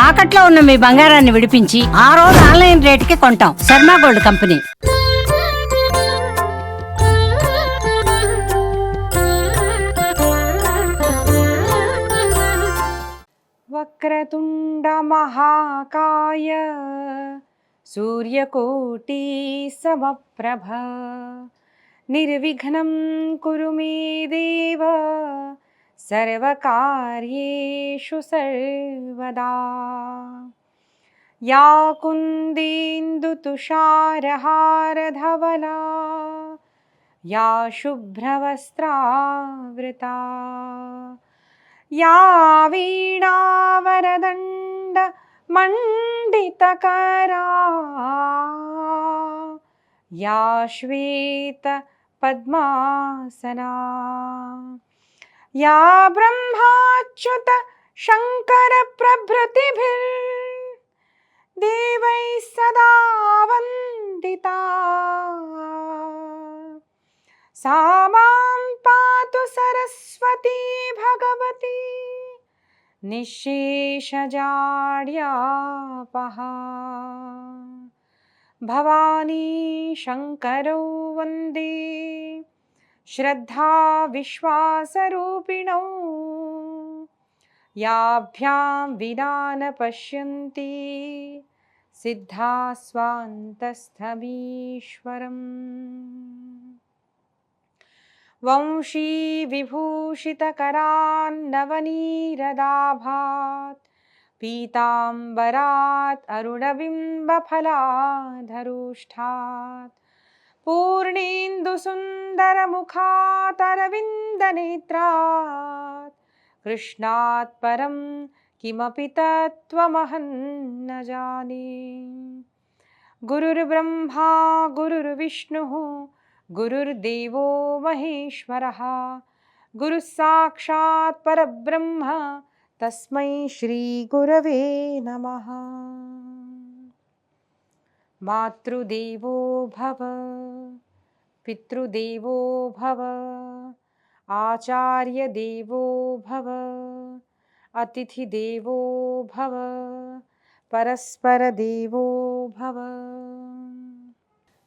తాకట్లో ఉన్న మీ బంగారాన్ని విడిపించి ఆ రోజు ఆన్లైన్ రేటుకి కొంటాం. Sharma gold company. వక్రతుండ మహాకాయ సూర్యకోటి సమప్రభ నిర్విఘ్నం కురు మే దేవ సర్వకార్యేషు సర్వదా. యా కుందేందు తుషారహారధవలా యా శుభ్రవస్త్రావృతా యా వీణావరదండ మండితకరా యా శ్వేత పద్మాసనా యా బ్రహ్మాచ్యుత శంకర ప్రభృతిభిర్దేవైః సదా వందితా. సా మాం పాతు సరస్వతీ భగవతి నిశ్శేషజాడ్యాపహా. భవానీ శంకరౌ వందే శ్రద్ధా విశ్వాసరూపిణౌ యాభ్యాం వినా న పశ్యంతి సిద్ధా స్వాంతస్థమీశ్వరం. వంశీ విభూషితకరాన్నవనీరదాభాత్ పీతాంబరాత్ అరుణబింబఫలాధరుష్ఠాత్ పూర్ణేन्दुसुन्दरमुखातरविन्दनेत्रात् कृष्णात् परं किमपि तत्त्वमहं न जाने. गुरुर्ब्रह्मा गुरुर्विष्णुः गुरुर्देवो महेश्वरः गुरुः साक्षात् परब्रह्म तस्मै श्रीगुरवे नमः. मातृदेवो भव पितृदेवो भव आचार्यदेवो भव अतिथिदेवो भव పరస్పరదేవో భవ.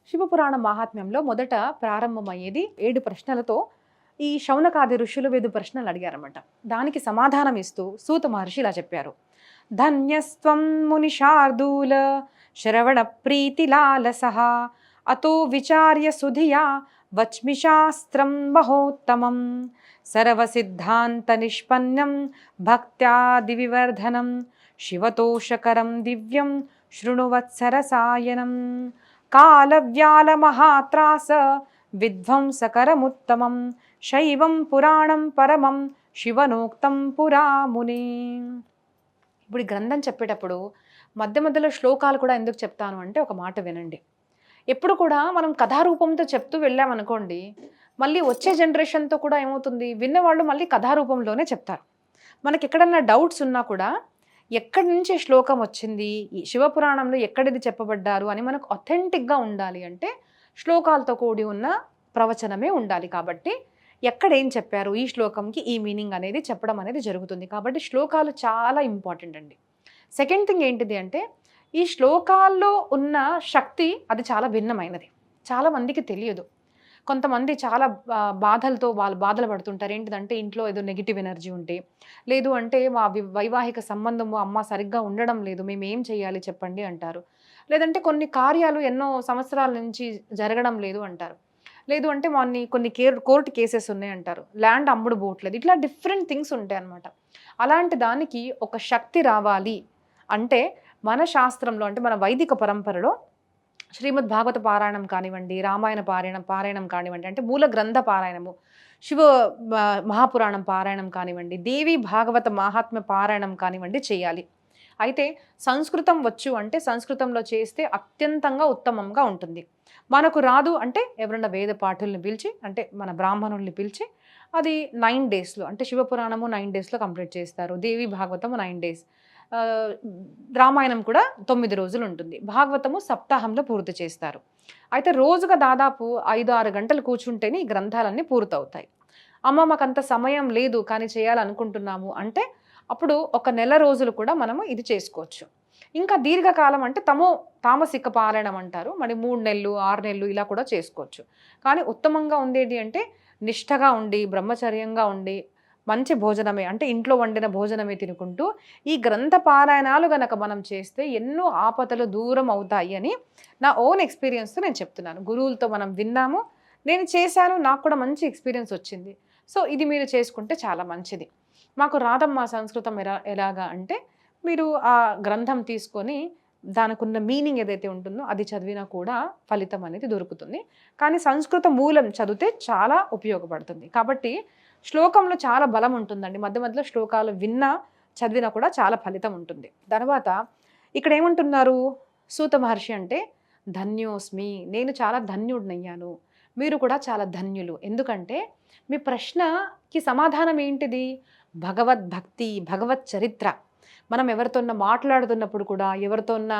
శివపురాణ మహాత్మ్యంలో మొదట ప్రారంభమయ్యేది 7 ప్రశ్నలతో. ఈ శౌనకాది ఋషులు 5 ప్రశ్నలు అడిగారన్నమాట. దానికి సమాధానం ఇస్తూ సూత మహర్షి ఇలా చెప్పారు. ధన్యస్త్వం మునిశార్దూల శ్రవణ ప్రీతిలాలసః అతో విచార్య సుధియా వచ్మి శాస్త్రం మహోత్తమం సర్వసిద్ధాంత నిష్పన్నం భక్త్యాది వివర్ధనం శివతోషకరం దివ్యం శృణువత్సరసాయనం కాలవ్యాల మహాత్రాస విధ్వంసకరముత్తమం శైవం పురాణం పరమం శివనోక్తం పురాముని. ఇప్పుడు ఈ గ్రంథం చెప్పేటప్పుడు మధ్య మధ్యలో శ్లోకాలు కూడా ఎందుకు చెప్తాను అంటే ఒక మాట వినండి. ఎప్పుడు కూడా మనం కథారూపంతో చెప్తూ వెళ్ళామనుకోండి, మళ్ళీ వచ్చే జనరేషన్తో కూడా ఏమవుతుంది, విన్నవాళ్ళు మళ్ళీ కథారూపంలోనే చెప్తారు. మనకి ఎక్కడన్నా డౌట్స్ ఉన్నా కూడా ఎక్కడి నుంచి శ్లోకం వచ్చింది, ఈ శివపురాణంలో ఎక్కడిది చెప్పబడ్డారు అని మనకు అథెంటిక్గా ఉండాలి అంటే శ్లోకాలతో కూడి ఉన్న ప్రవచనమే ఉండాలి. కాబట్టి ఎక్కడ ఏం చెప్పారు, ఈ శ్లోకంకి ఈ మీనింగ్ అనేది చెప్పడం అనేది జరుగుతుంది. కాబట్టి శ్లోకాలు చాలా ఇంపార్టెంట్ అండి. సెకండ్ థింగ్ ఏంటిది అంటే ఈ శ్లోకాల్లో ఉన్న శక్తి అది చాలా భిన్నమైనది. చాలామందికి తెలియదు. కొంతమంది చాలా బాధలతో వాళ్ళు బాధలు పడుతుంటారు. ఏంటిదంటే ఇంట్లో ఏదో నెగిటివ్ ఎనర్జీ ఉంటే, లేదు అంటే మా వైవాహిక సంబంధము అమ్మ సరిగ్గా ఉండడం లేదు, మేము ఏం చేయాలి చెప్పండి అంటారు. లేదంటే కొన్ని కార్యాలు ఎన్నో సంవత్సరాల నుంచి జరగడం లేదు అంటారు. లేదు అంటే కొన్ని కోర్టు కేసెస్ ఉన్నాయి అంటారు. ల్యాండ్ అమ్ముడు పోవట్లేదు. ఇట్లా డిఫరెంట్ థింగ్స్ ఉంటాయి అన్నమాట. అలాంటి దానికి ఒక శక్తి రావాలి అంటే మన శాస్త్రంలో అంటే మన వైదిక పరంపరలో శ్రీమద్ భాగవత పారాయణం కానివ్వండి, రామాయణ పారాయణం కానివ్వండి, అంటే మూల గ్రంథ పారాయణము, శివ మహాపురాణం పారాయణం కానివ్వండి, దేవి భాగవత మహాత్మ్య పారాయణం కానివ్వండి చేయాలి. అయితే సంస్కృతం వచ్చు అంటే సంస్కృతంలో చేస్తే అత్యంతంగా ఉత్తమంగా ఉంటుంది. మనకు రాదు అంటే ఎవరన్నా వేద పాఠుల్ని పిలిచి, అంటే మన బ్రాహ్మణుల్ని పిలిచి అది 9 డేస్లో అంటే శివపురాణము 9 డేస్లో కంప్లీట్ చేస్తారు. దేవి భాగవతము 9 డేస్, రామాయణం కూడా 9 రోజులు ఉంటుంది. భాగవతము సప్తాహంలో పూర్తి చేస్తారు. అయితే రోజుగా దాదాపు 5-6 గంటలు కూర్చుంటేనే ఈ గ్రంథాలన్నీ పూర్తవుతాయి. అమ్మ మాకంత సమయం లేదు కానీ చేయాలనుకుంటున్నాము అంటే అప్పుడు ఒక నెల రోజులు కూడా మనము ఇది చేసుకోవచ్చు. ఇంకా దీర్ఘకాలం అంటే తామసిక పారాయణం అంటారు. మరి 3 నెలలు 6 నెలలు ఇలా కూడా చేసుకోవచ్చు. కానీ ఉత్తమంగా ఉండేది అంటే నిష్ఠగా ఉండి బ్రహ్మచర్యంగా ఉండి మంచి భోజనమే అంటే ఇంట్లో వండిన భోజనమే తినుకుంటూ ఈ గ్రంథ పారాయణాలు గనక మనం చేస్తే ఎన్నో ఆపదలు దూరం అవుతాయి అని నా ఓన్ ఎక్స్పీరియన్స్తో నేను చెప్తున్నాను. గురువులతో మనం విన్నాము, నేను చేశాను, నాకు కూడా మంచి ఎక్స్పీరియన్స్ వచ్చింది. సో ఇది మీరు చేసుకుంటే చాలా మంచిది. మాకు రాదమ్మా సంస్కృతం ఎలాగా అంటే మీరు ఆ గ్రంథం తీసుకొని దానికి ఉన్న మీనింగ్ ఏదైతే ఉంటుందో అది చదివినా కూడా ఫలితం అనేది దొరుకుతుంది. కానీ సంస్కృత మూలం చదివితే చాలా ఉపయోగపడుతుంది. కాబట్టి శ్లోకంలో చాలా బలం ఉంటుందండి. మధ్య మధ్యలో శ్లోకాలు విన్నా చదివినా కూడా చాలా ఫలితం ఉంటుంది. తర్వాత ఇక్కడ ఏమంటున్నారు సూత మహర్షి అంటే ధన్యోస్మి, నేను చాలా ధన్యుడినయ్యాను, మీరు కూడా చాలా ధన్యులు. ఎందుకంటే మీ ప్రశ్నకి సమాధానం ఏంటిది? భగవద్భక్తి, భగవత్ చరిత్ర. మనం ఎవరితోన్నా మాట్లాడుతున్నప్పుడు కూడా ఎవరితోన్నా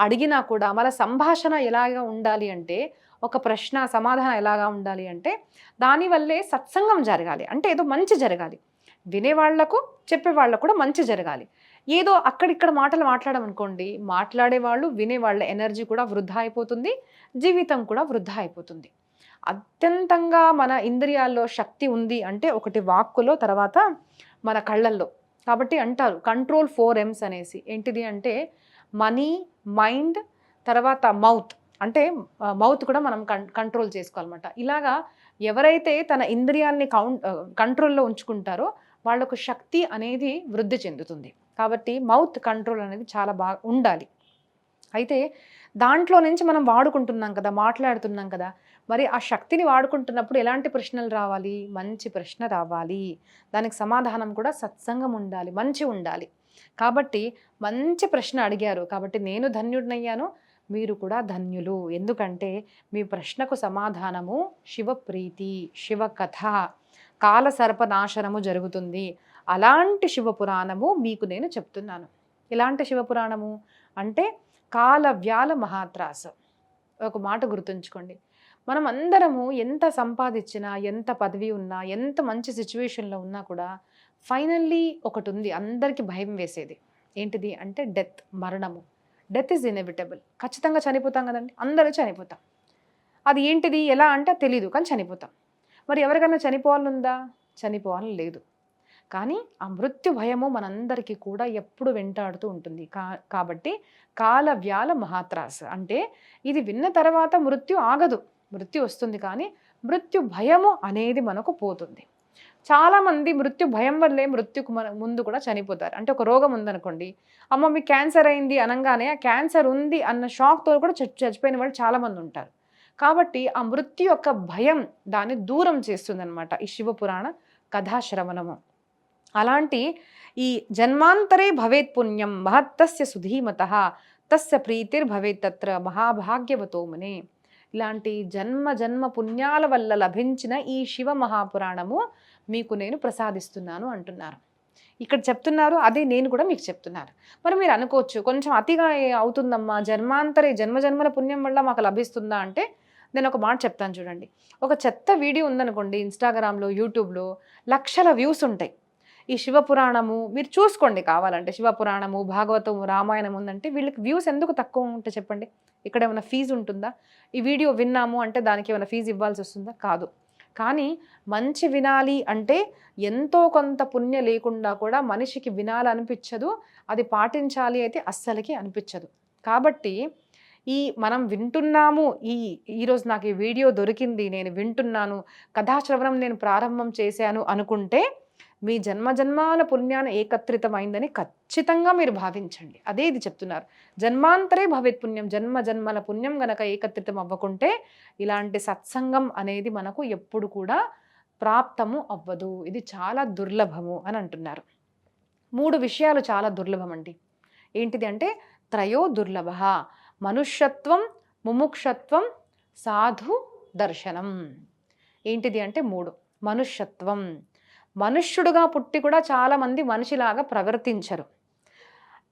అడిగినా కూడా మన సంభాషణ ఎలాగా ఉండాలి అంటే ఒక ప్రశ్న సమాధానం ఎలాగా ఉండాలి అంటే దానివల్లే సత్సంగం జరగాలి. అంటే ఏదో మంచి జరగాలి, వినేవాళ్లకు చెప్పేవాళ్ళకు కూడా మంచి జరగాలి. ఏదో అక్కడిక్కడ మాటలు మాట్లాడమనుకోండి, మాట్లాడేవాళ్ళు వినేవాళ్ళ ఎనర్జీ కూడా వృధా అయిపోతుంది, జీవితం కూడా వృధా అయిపోతుంది. అత్యంతంగా మన ఇంద్రియాల్లో శక్తి ఉంది అంటే ఒకటి వాక్కులో, తర్వాత మన కళ్ళల్లో. కాబట్టి అంటారు కంట్రోల్ 4 M's అనేసి. ఏంటిది అంటే మనీ, మైండ్, తర్వాత మౌత్. అంటే మౌత్ కూడా మనం కంట్రోల్ చేసుకోవాలన్నమాట. ఇలాగా ఎవరైతే తన ఇంద్రియాల్ని కంట్రోల్లో ఉంచుకుంటారో వాళ్ళకు శక్తి అనేది వృద్ధి చెందుతుంది. కాబట్టి మౌత్ కంట్రోల్ అనేది చాలా బాగా ఉండాలి. అయితే దాంట్లో నుంచి మనం వాడుకుంటున్నాం కదా, మాట్లాడుతున్నాం కదా, మరి ఆ శక్తిని వాడుకుంటున్నప్పుడు ఎలాంటి ప్రశ్నలు రావాలి? మంచి ప్రశ్న రావాలి, దానికి సమాధానం కూడా సత్సంగం ఉండాలి, మంచి ఉండాలి. కాబట్టి మంచి ప్రశ్న అడిగారు కాబట్టి నేను ధన్యుడినయ్యాను, మీరు కూడా ధన్యులు. ఎందుకంటే మీ ప్రశ్నకు సమాధానము శివప్రీతి, శివకథ, కాలసర్పనాశనము జరుగుతుంది. అలాంటి శివపురాణము మీకు నేను చెప్తున్నాను. ఇలాంటి శివపురాణము అంటే కాలవ్యాల మహాత్రాస. ఒక మాట గుర్తుంచుకోండి, మనం అందరము ఎంత సంపాదించినా, ఎంత పదవి ఉన్నా, ఎంత మంచి సిచ్యువేషన్లో ఉన్నా కూడా ఫైనల్లీ ఒకటి ఉంది అందరికీ భయం వేసేది. ఏంటిది అంటే డెత్, మరణము. Death is inevitable. ఖచ్చితంగా చనిపోతాం కదండి, అందరూ చనిపోతాం. అది ఏంటిది ఎలా అంటే తెలీదు, కానీ చనిపోతాం. మరి ఎవరికైనా చనిపోవాలనుందా? చనిపోవాలని లేదు. కానీ ఆ మృత్యు భయము మనందరికీ కూడా ఎప్పుడు వెంటాడుతూ ఉంటుంది. కాబట్టి కాలవ్యాల మహాత్రాస అంటే ఇది విన్న తర్వాత మృత్యు ఆగదు, మృత్యు వస్తుంది, కానీ మృత్యు భయము అనేది మనకు పోతుంది. చాలామంది మృత్యు భయం వల్లే మృత్యుకు ముందు కూడా చనిపోతారు. అంటే ఒక రోగం ఉందనుకోండి, అమ్మ మీకు క్యాన్సర్ అయింది అనగానే ఆ క్యాన్సర్ ఉంది అన్న షాక్తో కూడా చచ్చిపోయిన వాళ్ళు చాలామంది ఉంటారు. కాబట్టి ఆ మృత్యు యొక్క భయం దాన్ని దూరం చేస్తుందన్నమాట ఈ శివపురాణ కథాశ్రవణము. అలాంటి ఈ జన్మాంతరే భవేత్ పుణ్యం మహత్తస్య సుధీమతః తస్య ప్రీతిర్భవేత్ తత్ర మహాభాగ్యవతో మునే. ఇలాంటి జన్మ పుణ్యాల వల్ల లభించిన ఈ శివ మహాపురాణము మీకు నేను ప్రసాదిస్తున్నాను అంటున్నారు. ఇక్కడ చెప్తున్నారు, అదే నేను కూడా మీకు చెప్తున్నారు. మరి మీరు అనుకోవచ్చు కొంచెం అతిగా అవుతుందమ్మా, జన్మాంతరే జన్మల పుణ్యం వల్ల మాకు లభిస్తుందా అంటే నేను ఒక మాట చెప్తాను చూడండి. ఒక చెత్త వీడియో ఉందనుకోండి, ఇన్స్టాగ్రామ్లో, యూట్యూబ్లో లక్షల వ్యూస్ ఉంటాయి. ఈ శివపురాణము మీరు చూసుకోండి కావాలంటే, శివపురాణము, భాగవతము, రామాయణం ఉందంటే వీళ్ళకి వ్యూస్ ఎందుకు తక్కువ ఉంటే చెప్పండి? ఇక్కడ ఏమైనా ఫీజు ఉంటుందా? ఈ వీడియో విన్నాము అంటే దానికి ఏమైనా ఫీజు ఇవ్వాల్సి వస్తుందా? కాదు. కానీ మంచి వినాలి అంటే ఎంతో కొంత పుణ్య లేకుండా కూడా మనిషికి వినాలనిపించదు, అది పాటించాలి అయితే అస్సలకి అనిపించదు. కాబట్టి మనం వింటున్నాము, ఈరోజు నాకు ఈ వీడియో దొరికింది, నేను వింటున్నాను, కథాశ్రవణం నేను ప్రారంభం చేశాను అనుకుంటే మీ జన్మజన్మాల పుణ్యాన ఏకత్రితమైందని ఖచ్చితంగా మీరు భావించండి. అదే ఇది చెప్తున్నారు. జన్మాంతరే భవేత్ పుణ్యం, జన్మల పుణ్యం గనక ఏకత్రితం అవ్వకుంటే ఇలాంటి సత్సంగం అనేది మనకు ఎప్పుడు కూడా ప్రాప్తము అవ్వదు. ఇది చాలా దుర్లభము అని అంటున్నారు. 3 విషయాలు చాలా దుర్లభం అండి. ఏంటిది అంటే త్రయో దుర్లభ: మనుష్యత్వం, ముముక్షత్వం, సాధు దర్శనం. ఏంటిది అంటే 3. మనుష్యత్వం, మనుష్యుడుగా పుట్టి కూడా చాలామంది మనిషిలాగా ప్రవర్తించరు.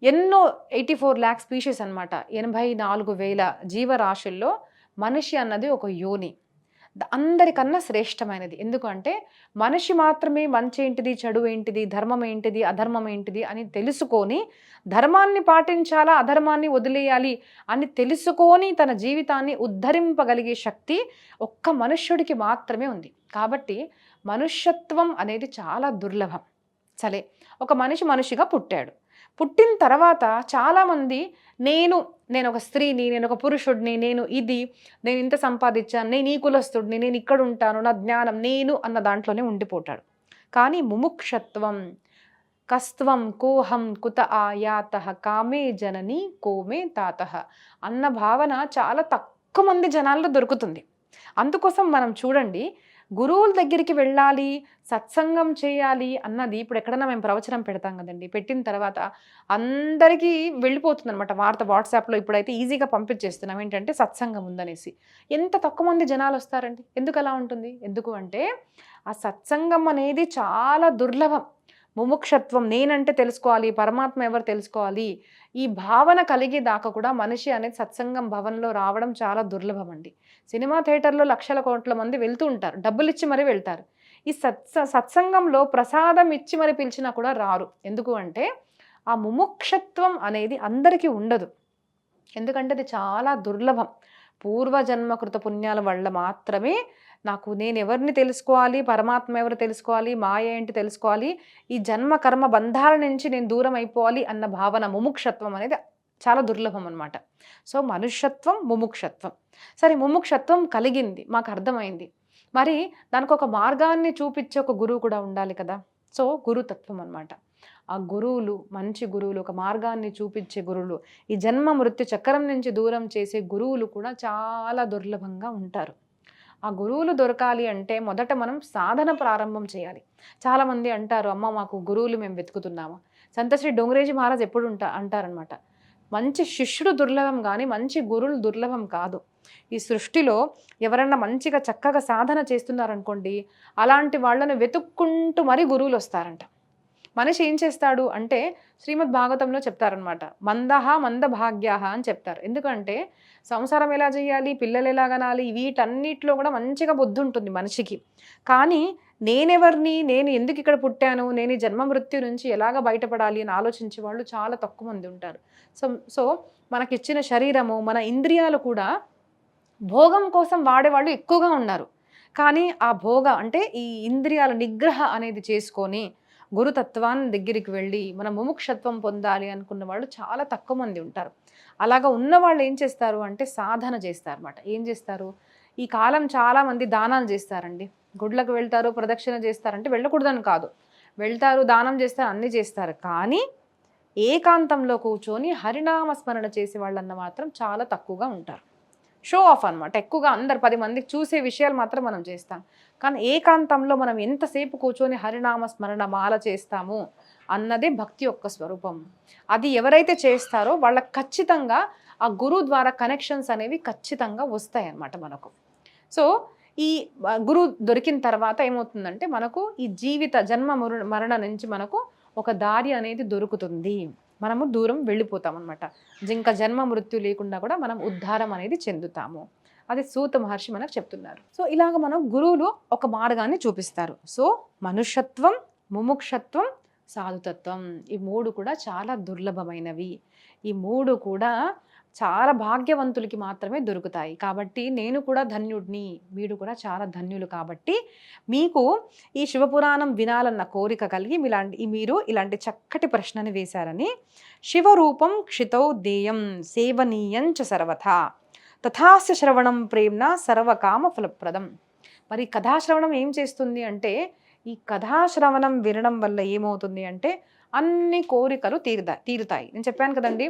ఎన్నో 84 lakh స్పీషీస్ అనమాట, 84,000 జీవరాశుల్లో మనిషి అన్నది ఒక యోని. అందరికన్నా శ్రేష్టమైనది. ఎందుకంటే మనిషి మాత్రమే మంచి ఏంటిది, చెడు ఏంటిది, ధర్మం ఏంటిది, అధర్మం ఏంటిది అని తెలుసుకొని ధర్మాన్ని పాటించాలా, అధర్మాన్ని వదిలేయాలి అని తెలుసుకొని తన జీవితాన్ని ఉద్ధరింపగలిగే శక్తి ఒక్క మనుష్యుడికి మాత్రమే ఉంది. కాబట్టి మనుష్యత్వం అనేది చాలా దుర్లభం. సరే, ఒక మనిషిగా పుట్టాడు. పుట్టిన తర్వాత చాలామంది నేను ఒక స్త్రీని, నేను ఒక పురుషుడిని, నేను ఇంత సంపాదించాను, నేను ఈ కులస్తుడిని, నేను ఇక్కడ ఉంటాను, నా జ్ఞానం నేను అన్న దాంట్లోనే ఉండిపోతాడు. కానీ ముముక్షత్వం, కస్త్వం కోహం కుత ఆయాత కామే జనని కోమే తాత అన్న భావన చాలా తక్కువ మంది జనాల్లో దొరుకుతుంది. అందుకోసం మనం చూడండి, గురువుల దగ్గరికి వెళ్ళాలి, సత్సంగం చేయాలి అన్నది ఇప్పుడు ఎక్కడన్నా మేము ప్రవచనం పెడతాం కదండి, పెట్టిన తర్వాత అందరికీ వెళ్ళిపోతుంది అనమాట వార్త. వాట్సాప్లో ఇప్పుడైతే ఈజీగా పంపించేస్తున్నాం ఏంటంటే సత్సంగం ఉందనేసి. ఎంత తక్కువ మంది జనాలు వస్తారండి. ఎందుకు అలా ఉంటుంది? ఎందుకు అంటే ఆ సత్సంగం అనేది చాలా దుర్లభం. ముముక్షత్వం, నేనంటే తెలుసుకోవాలి, పరమాత్మ ఎవరు తెలుసుకోవాలి, ఈ భావన కలిగేదాకా కూడా మనిషి అనేది సత్సంగం భవన్లో రావడం చాలా దుర్లభం అండి. సినిమా థియేటర్లో లక్షల కోట్ల మంది వెళ్తూ ఉంటారు, డబ్బులు ఇచ్చి మరీ వెళ్తారు. ఈ సత్సంగంలో ప్రసాదం ఇచ్చి మరి పిలిచినా కూడా రారు. ఎందుకు అంటే ఆ ముముక్షత్వం అనేది అందరికీ ఉండదు. ఎందుకంటే అది చాలా దుర్లభం. పూర్వజన్మ కృత పుణ్యాల వల్ల మాత్రమే నేను ఎవరిని తెలుసుకోవాలి, పరమాత్మ ఎవరు తెలుసుకోవాలి, మాయ ఏంటి తెలుసుకోవాలి, ఈ జన్మ కర్మ బంధాల నుంచి నేను దూరం అయిపోవాలి అన్న భావన, ముముక్షత్వం అనేది చాలా దుర్లభం అనమాట. సో మనుష్యత్వం, ముముక్షత్వం. సరే, ముముక్షత్వం కలిగింది, మాకు అర్థమైంది. మరి దానికి ఒక మార్గాన్ని చూపించే ఒక గురువు కూడా ఉండాలి కదా. సో గురుతత్వం అనమాట. ఆ గురువులు, మంచి గురువులు, ఒక మార్గాన్ని చూపించే గురువులు, ఈ జన్మ మృత్యు చక్రం నుంచి దూరం చేసే గురువులు కూడా చాలా దుర్లభంగా ఉంటారు. ఆ గురువులు దొరకాలి అంటే మొదట మనం సాధన ప్రారంభం చేయాలి. చాలామంది అంటారు, అమ్మ మాకు గురువులు మేము వెతుకుతున్నాము. సంతశ్రీ డోంగరేజీ మహారాజ్ ఎప్పుడు అంటారనమాట, మంచి శిష్యుడు దుర్లభం కానీ మంచి గురువులు దుర్లభం కాదు. ఈ సృష్టిలో ఎవరన్నా మంచిగా చక్కగా సాధన చేస్తున్నారనుకోండి, అలాంటి వాళ్ళని వెతుక్కుంటూ మరీ గురువులు వస్తారంట. మనిషి ఏం చేస్తాడు అంటే శ్రీమద్ భాగవతంలో చెప్తారనమాట, మందభాగ్యాహ అని చెప్తారు. ఎందుకంటే సంసారం ఎలా చేయాలి, పిల్లలు ఎలా కనాలి, వీటన్నిటిలో కూడా మంచిగా బుద్ధి ఉంటుంది మనిషికి. కానీ నేనెవరిని, నేను ఎందుకు ఇక్కడ పుట్టాను, నేను ఈ జన్మ మృత్యు నుంచి ఎలాగ బయటపడాలి అని ఆలోచించే వాళ్ళు చాలా తక్కువ మంది ఉంటారు. సో మనకిచ్చిన శరీరము, మన ఇంద్రియాలు కూడా భోగం కోసం వాడేవాళ్ళు ఎక్కువగా ఉన్నారు. కానీ ఆ అంటే ఈ ఇంద్రియాల నిగ్రహ అనేది చేసుకొని గురుతత్వాన్ని దగ్గరికి వెళ్ళి మన ముముక్షత్వం పొందాలి అనుకున్న వాళ్ళు చాలా తక్కువ మంది ఉంటారు. అలాగా ఉన్న వాళ్ళు ఏం చేస్తారు అంటే సాధన చేస్తారు అన్నమాట. ఏం చేస్తారు, ఈ కాలం చాలామంది దానాలు చేస్తారండి. గుడ్లకు వెళ్తారు, ప్రదక్షిణ చేస్తారంటే వెళ్ళకూడదని కాదు, వెళ్తారు, దానం చేస్తారు, అన్నీ చేస్తారు. కానీ ఏకాంతంలో కూర్చొని హరినామ స్మరణ చేసే వాళ్ళన్న మాత్రం చాలా తక్కువగా ఉంటారు. షో ఆఫ్ అనమాట. ఎక్కువగా అందరు 10 మందికి చూసే విషయాలు మాత్రం మనం చేస్తాం. కానీ ఏకాంతంలో మనం ఎంతసేపు కూర్చొని హరినామ స్మరణ మాల చేస్తాము అన్నదే భక్తి యొక్క స్వరూపం. అది ఎవరైతే చేస్తారో వాళ్ళకి ఖచ్చితంగా ఆ గురువు ద్వారా కనెక్షన్స్ అనేవి ఖచ్చితంగా వస్తాయి అన్నమాట మనకు. సో ఈ గురువు దొరికిన తర్వాత ఏమవుతుందంటే మనకు ఈ జీవిత జన్మ మరణ నుంచి మనకు ఒక దారి అనేది దొరుకుతుంది. మనము దూరం వెళ్ళిపోతాం అనమాట. ఇంకా జన్మ మృత్యు లేకుండా కూడా మనం ఉద్ధారం అనేది చెందుతాము. అది సూత మహర్షి మనకు చెప్తున్నారు. సో ఇలాగ మనం గురువులు ఒక మార్గాన్ని చూపిస్తారు. సో మనుష్యత్వం, ముముక్షత్వం, సాధుతత్వం, ఈ 3 కూడా చాలా దుర్లభమైనవి. ఈ 3 కూడా చాలా భాగ్యవంతులకి మాత్రమే దొరుకుతాయి. కాబట్టి నేను కూడా ధన్యుడిని, మీరు కూడా చాలా ధన్యులు. కాబట్టి మీకు ఈ శివపురాణం వినాలన్న కోరిక కలిగి మీరు ఇలాంటి చక్కటి ప్రశ్నని వేశారని. శివరూపం క్షితౌ దేయం సేవనీయం చ సర్వథా తథాస్య శ్రవణం ప్రేమ్న సర్వకామ ఫలప్రదం. మరి కథాశ్రవణం ఏం చేస్తుంది అంటే, ఈ కథాశ్రవణం వినడం వల్ల ఏమవుతుంది అంటే అన్ని కోరికలు తీరుతాయి. నేను చెప్పాను కదండి,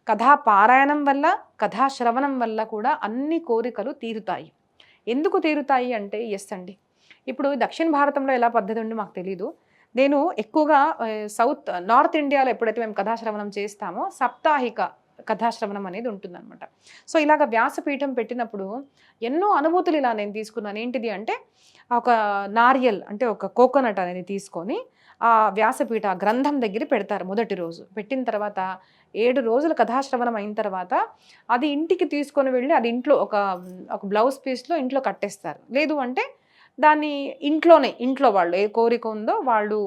కథా పారాయణం వల్ల, కథాశ్రవణం వల్ల కూడా అన్ని కోరికలు తీరుతాయి. ఎందుకు తీరుతాయి అంటే ఎస్ అండి, ఇప్పుడు దక్షిణ భారతంలో ఎలా పద్ధతి ఉండి మాకు తెలీదు. నేను ఎక్కువగా నార్త్ ఇండియాలో ఎప్పుడైతే మేము కథాశ్రవణం చేస్తామో సాప్తాహిక కథాశ్రవణం అనేది ఉంటుందన్నమాట. సో ఇలాగ వ్యాసపీఠం పెట్టినప్పుడు ఎన్నో అనుభూతులు ఇలా నేను తీసుకున్నాను. ఏంటిది అంటే ఒక నారియల్ అంటే ఒక కోకోనట్ అనేది తీసుకొని ఆ వ్యాసపీఠ గ్రంథం దగ్గర పెడతారు మొదటి రోజు. పెట్టిన తర్వాత 7 రోజులు కథాశ్రవణం అయిన తర్వాత అది ఇంటికి తీసుకొని వెళ్ళి అది ఇంట్లో ఒక బ్లౌజ్ పీస్లో ఇంట్లో కట్టేస్తారు. లేదు అంటే దాన్ని ఇంట్లో వాళ్ళు ఏ కోరిక ఉందో వాళ్ళు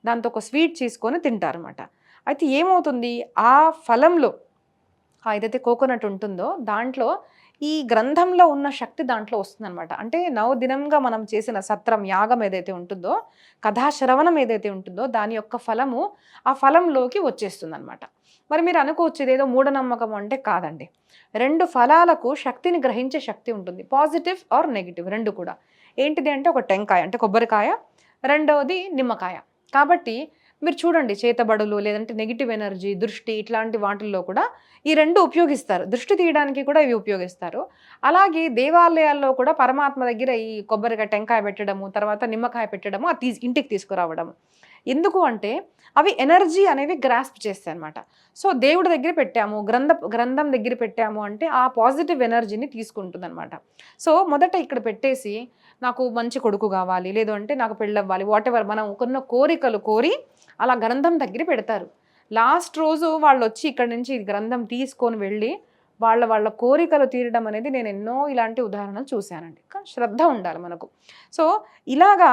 దాంతో ఒక స్వీట్ చేసుకొని తింటారన్నమాట. అయితే ఏమవుతుంది, ఆ ఫలంలో ఏదైతే కోకోనట్ ఉంటుందో దాంట్లో ఈ గ్రంథంలో ఉన్న శక్తి దాంట్లో వస్తుందన్నమాట. అంటే నవదినంగా మనం చేసిన సత్రం యాగం ఏదైతే ఉంటుందో, కథాశ్రవణం ఏదైతే ఉంటుందో దాని యొక్క ఫలము ఆ ఫలంలోకి వచ్చేస్తుందన్నమాట. మరి మీరు అనుకోవచ్చు ఇదేదో మూఢనమ్మకం అంటే కాదండి. 2 ఫలాలకు శక్తిని గ్రహించే శక్తి ఉంటుంది, పాజిటివ్ ఆర్ నెగిటివ్ 2 కూడా. ఏంటిది అంటే ఒక టెంకాయ అంటే కొబ్బరికాయ, రెండవది నిమ్మకాయ. కాబట్టి మీరు చూడండి చేతబడులు లేదంటే నెగిటివ్ ఎనర్జీ, దృష్టి ఇట్లాంటి వాటిల్లో కూడా ఈ 2 ఉపయోగిస్తారు. దృష్టి తీయడానికి కూడా ఇవి ఉపయోగిస్తారు. అలాగే దేవాలయాల్లో కూడా పరమాత్మ దగ్గర ఈ కొబ్బరికాయ టెంకాయ పెట్టడము, తర్వాత నిమ్మకాయ పెట్టడము, అది ఇంటికి తీసుకురావడము. ఎందుకు అంటే అవి ఎనర్జీ అనేవి గ్రాస్ప్ చేస్తాయి అనమాట. సో దేవుడి దగ్గర పెట్టాము, గ్రంథం దగ్గర పెట్టాము అంటే ఆ పాజిటివ్ ఎనర్జీని తీసుకుంటుంది అనమాట. సో మొదట ఇక్కడ పెట్టేసి నాకు మంచి కొడుకు కావాలి, లేదు అంటే నాకు పెళ్ళవ్వాలి, వాటెవర్ మనం కొన్న కోరికలు కోరి అలా గ్రంథం దగ్గర పెడతారు. లాస్ట్ రోజు వాళ్ళు వచ్చి ఇక్కడ నుంచి గ్రంథం తీసుకొని వెళ్ళి వాళ్ళ కోరికలు తీరడం అనేది నేను ఎన్నో ఇలాంటి ఉదాహరణలు చూశానండి. కానీ శ్రద్ధ ఉండాలి మనకు. సో ఇలాగా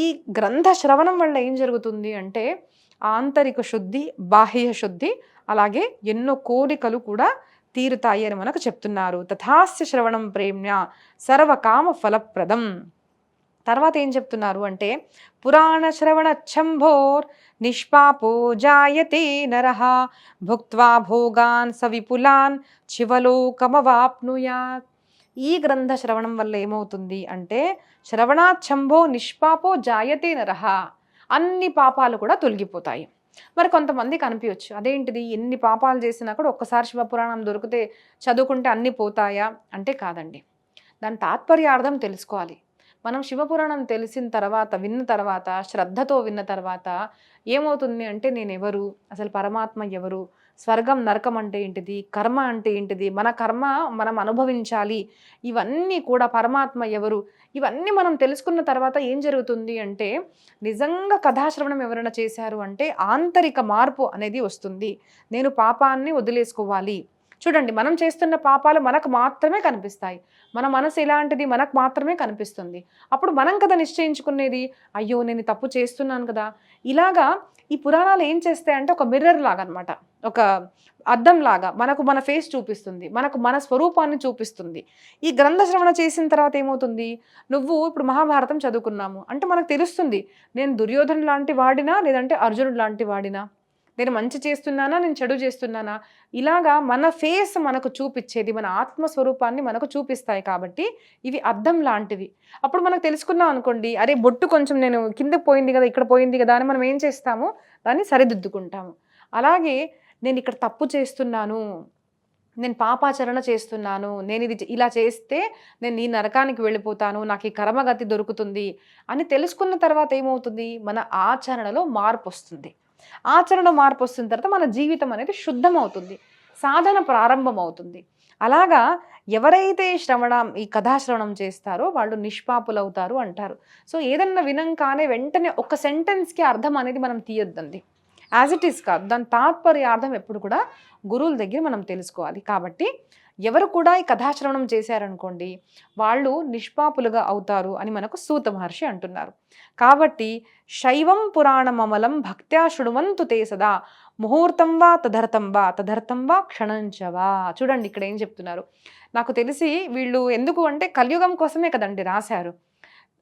ఈ గ్రంథ శ్రవణం వల్ల ఏం జరుగుతుంది అంటే ఆంతరిక శుద్ధి, బాహ్య శుద్ధి, అలాగే ఎన్నో కోరికలు కూడా తీరుతాయి అని మనకు చెప్తున్నారు. తథాస్య శ్రవణం ప్రేమ్య సర్వకామ ఫలప్రదం. తర్వాత ఏం చెప్తున్నారు అంటే పురాణ శ్రవణ ఛంభోర్ నిష్పాపో జాయతే నరః భుక్త్వా భోగాన్ సవిపులాన్ శివలోకమవాప్నుయాత్. ఈ గ్రంథ శ్రవణం వల్ల ఏమవుతుంది అంటే శ్రవణాఛంభో నిష్పాపో జాయతే నరః, అన్ని పాపాలు కూడా తొలగిపోతాయి. మరి కొంతమందికి అనిపించవచ్చు అదేంటిది ఎన్ని పాపాలు చేసినా కూడా ఒక్కసారి శివపురాణం దొరికితే చదువుకుంటే అన్నీ పోతాయా అంటే కాదండి. దాని తాత్పర్యార్థం తెలుసుకోవాలి. మనం శివపురాణం తెలిసిన తర్వాత విన్న తర్వాత శ్రద్ధతో విన్న తర్వాత ఏమవుతుంది అంటే నేను ఎవరు, అసలు పరమాత్మ ఎవరు, స్వర్గం నరకం అంటే ఏంటిది, కర్మ అంటే ఏంటిది, మన కర్మ మనం అనుభవించాలి, ఇవన్నీ కూడా పరమాత్మ ఎవరు, ఇవన్నీ మనం తెలుసుకున్న తర్వాత ఏం జరుగుతుంది అంటే నిజంగా కథాశ్రవణం ఎవరైనా చేశారు అంటే ఆంతరిక మార్పు అనేది వస్తుంది. నేను పాపాన్ని వదిలేసుకోవాలి. చూడండి మనం చేస్తున్న పాపాలు మనకు మాత్రమే కనిపిస్తాయి, మన మనసు ఎలాంటిది మనకు మాత్రమే కనిపిస్తుంది. అప్పుడు మనం కదా నిశ్చయించుకునేది, అయ్యో నేను తప్పు చేస్తున్నాను కదా. ఇలాగా ఈ పురాణాలు ఏం చేస్తాయంటే ఒక మిర్రర్ లాగా అనమాట, ఒక అద్దం లాగా మనకు మన ఫేస్ చూపిస్తుంది, మనకు మన స్వరూపాన్ని చూపిస్తుంది. ఈ గ్రంథ శ్రవణ చేసిన తర్వాత ఏమవుతుంది, నువ్వు ఇప్పుడు మహాభారతం చదువుకున్నాము అంటే మనకు తెలుస్తుంది నేను దుర్యోధను లాంటి వాడినా లేదంటే అర్జునుడు లాంటి వాడినా, నేను మంచి చేస్తున్నానా నేను చెడు చేస్తున్నానా, ఇలాగా మన ఫేస్ మనకు చూపించేది మన ఆత్మస్వరూపాన్ని మనకు చూపిస్తాయి. కాబట్టి ఇవి అద్దం లాంటివి. అప్పుడు మనకు తెలుసుకున్నాం అనుకోండి, అరే బొట్టు కొంచెం నేను కిందకి పోయింది కదా ఇక్కడ పోయింది కదా అని మనం ఏం చేస్తాము, దాన్ని సరిదిద్దుకుంటాము. అలాగే నేను ఇక్కడ తప్పు చేస్తున్నాను, నేను పాపాచరణ చేస్తున్నాను, నేను ఇది ఇలా చేస్తే నేను ఈ నరకానికి వెళ్ళిపోతాను, నాకు ఈ కర్మగతి దొరుకుతుంది అని తెలుసుకున్న తర్వాత ఏమవుతుంది, మన ఆచరణలో మార్పు వస్తుంది. ఆచరణలో మార్పు వస్తున్న తర్వాత మన జీవితం అనేది శుద్ధం అవుతుంది, సాధన ప్రారంభం అవుతుంది. అలాగా ఎవరైతే ఈ కథాశ్రవణం చేస్తారో వాళ్ళు నిష్పాపులు అవుతారు అంటారు. సో ఏదన్నా వినంగానే వెంటనే ఒక సెంటెన్స్కి అర్థం అనేది మనం తీయొద్దండి, యాజ్ ఇట్ ఈస్ కాదు, దాని తాత్పర్యార్థం ఎప్పుడు కూడా గురువుల దగ్గర మనం తెలుసుకోవాలి. కాబట్టి ఎవరు కూడా ఈ కథాశ్రవణం చేశారనుకోండి వాళ్ళు నిష్పాపులుగా అవుతారు అని మనకు సూత మహర్షి అంటున్నారు. కాబట్టి శైవం పురాణమమలం భక్త్యా శృణువంతు తే సదా ముహూర్తం వా తదర్థం వా క్షణంచవా. చూడండి ఇక్కడ ఏం చెప్తున్నారు, నాకు తెలిసి వీళ్ళు ఎందుకు అంటే కలియుగం కోసమే కదండి రాశారు.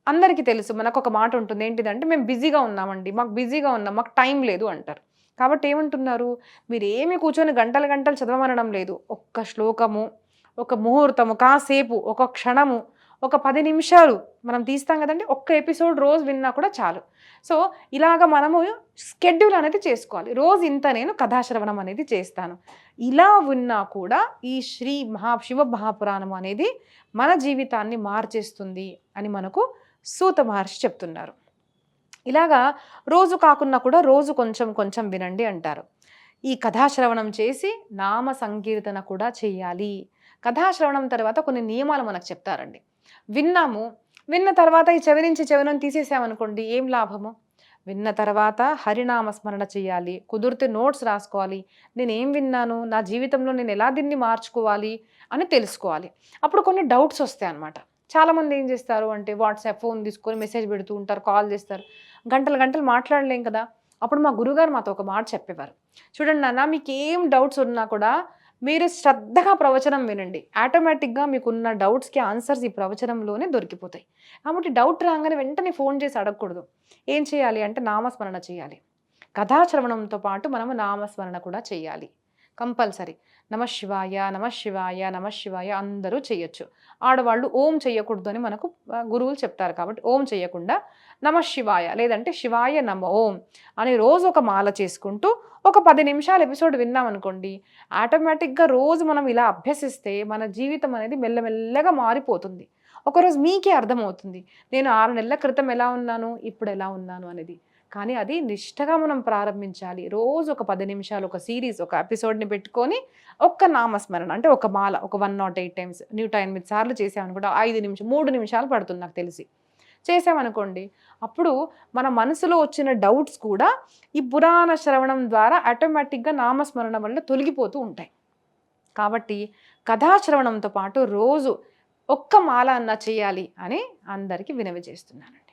అందరికీ తెలుసు మనకు ఒక మాట ఉంటుంది ఏంటిదంటే మేము బిజీగా ఉన్నామండి, మాకు టైం లేదు అంటారు. కాబట్టి ఏమంటున్నారు, మీరు ఏమి కూర్చొని గంటలు చదవమనడం లేదు, ఒక్క శ్లోకము, ఒక ముహూర్తము, కాసేపు, ఒక క్షణము, ఒక 10 నిమిషాలు మనం తీస్తాం కదండి, ఒక్క ఎపిసోడ్ రోజు విన్నా కూడా చాలు. సో ఇలాగ మనము స్కెడ్యూల్ అనేది చేసుకోవాలి, రోజు ఇంత నేను కథాశ్రవణం అనేది చేస్తాను. ఇలా విన్నా కూడా ఈ శివ మహాపురాణం అనేది మన జీవితాన్ని మార్చేస్తుంది అని మనకు సూత మహర్షి చెప్తున్నారు. ఇలాగా రోజు కాకున్నా కూడా రోజు కొంచెం వినండి అంటారు. ఈ కథాశ్రవణం చేసి నామ సంకీర్తన కూడా చేయాలి. కథాశ్రవణం తర్వాత కొన్ని నియమాలు మనకు చెప్తారండి. విన్న తర్వాత ఈ చెవి నుంచి తీసేసామనుకోండి ఏం లాభము, విన్న తర్వాత హరినామస్మరణ చేయాలి, కుదిరితే నోట్స్ రాసుకోవాలి, నేను ఏం విన్నాను, నా జీవితంలో నేను ఎలా దీన్ని మార్చుకోవాలి అని తెలుసుకోవాలి. అప్పుడు కొన్ని డౌట్స్ వస్తాయి అన్నమాట. చాలామంది ఏం చేస్తారు అంటే వాట్సాప్ ఫోన్ తీసుకొని మెసేజ్ పెడుతూ ఉంటారు, కాల్ చేస్తారు, గంటలు గంటలు మాట్లాడలేం కదా. అప్పుడు మా గురుగారు మాతో ఒక మాట చెప్పేవారు, చూడండి నాన్న, మీకు ఏం డౌట్స్ ఉన్నా కూడా మీరు శ్రద్ధగా ప్రవచనం వినండి, ఆటోమేటిక్గా మీకున్న డౌట్స్కి ఆన్సర్స్ ఈ ప్రవచనంలోనే దొరికిపోతాయి. కాబట్టి డౌట్ రాగానే వెంటనే ఫోన్ చేసి అడగకూడదు. ఏం చేయాలి అంటే నామస్మరణ చేయాలి. కథాశ్రవణంతో పాటు మనము నామస్మరణ కూడా చేయాలి కంపల్సరీ. నమశివాయ నమశివాయ నమశివాయ అందరూ చేయొచ్చు. ఆడవాళ్ళు ఓం చేయకూడదు అని మనకు గురువులు చెప్తారు. కాబట్టి ఓం చేయకుండా నమశివాయ లేదంటే శివాయ నమ ఓం అని రోజు ఒక మాల చేసుకుంటూ ఒక 10 నిమిషాలు ఎపిసోడ్ విన్నామనుకోండి, ఆటోమేటిక్గా రోజు మనం ఇలా అభ్యసిస్తే మన జీవితం అనేది మెల్లమెల్లగా మారిపోతుంది. ఒకరోజు మీకే అర్థమవుతుంది, నేను 6 నెలల క్రితం ఎలా ఉన్నాను, ఇప్పుడు ఎలా ఉన్నాను అనేది. కానీ అది నిష్ఠగా మనం ప్రారంభించాలి. రోజు ఒక 10 నిమిషాలు ఒక సిరీస్, ఒక ఎపిసోడ్ని పెట్టుకొని ఒక్క నామస్మరణ అంటే ఒక మాల ఒక 108 టైమ్స్ 108 సార్లు చేసామనుకుంటే 3 నిమిషాలు పడుతుంది నాకు తెలిసి. చేసామనుకోండి, అప్పుడు మన మనసులో వచ్చిన డౌట్స్ కూడా ఈ పురాణ శ్రవణం ద్వారా ఆటోమేటిక్గా నామస్మరణ వల్ల తొలగిపోతూ ఉంటాయి. కాబట్టి కథాశ్రవణంతో పాటు రోజు ఒక్క మాల అన్నా చేయాలి అని అందరికీ వినవి చేస్తున్నానండి.